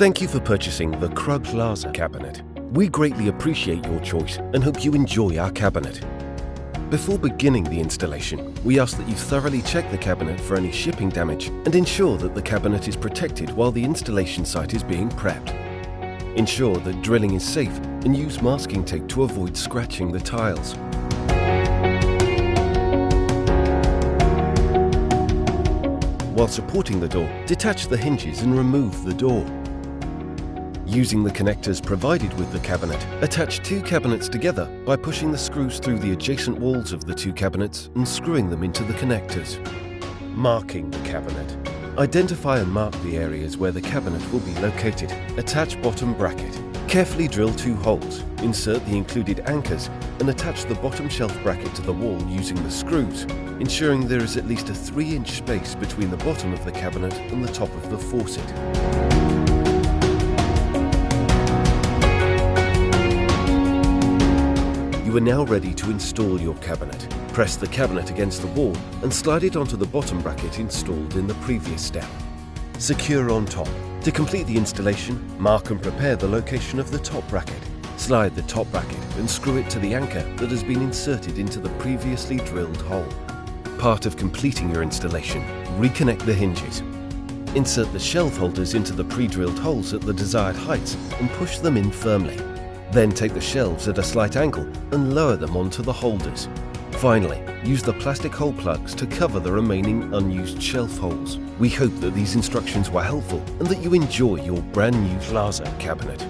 Thank you for purchasing the Krugg Plaza cabinet. We greatly appreciate your choice and hope you enjoy our cabinet. Before beginning the installation, we ask that you thoroughly check the cabinet for any shipping damage and ensure that the cabinet is protected while the installation site is being prepped. Ensure that drilling is safe and use masking tape to avoid scratching the tiles. While supporting the door, detach the hinges and remove the door. Using the connectors provided with the cabinet, attach two cabinets together by pushing the screws through the adjacent walls of the two cabinets and screwing them into the connectors. Marking the cabinet. Identify and mark the areas where the cabinet will be located. Attach bottom bracket. Carefully drill two holes, insert the included anchors and attach the bottom shelf bracket to the wall using the screws, ensuring there is at least a 3-inch space between the bottom of the cabinet and the top of the faucet. You are now ready to install your cabinet. Press the cabinet against the wall and slide it onto the bottom bracket installed in the previous step. Secure on top. To complete the installation, mark and prepare the location of the top bracket. Slide the top bracket and screw it to the anchor that has been inserted into the previously drilled hole. Part of completing your installation, reconnect the hinges. Insert the shelf holders into the pre-drilled holes at the desired heights and push them in firmly. Then take the shelves at a slight angle and lower them onto the holders. Finally, use the plastic hole plugs to cover the remaining unused shelf holes. We hope that these instructions were helpful and that you enjoy your brand new Plaza cabinet.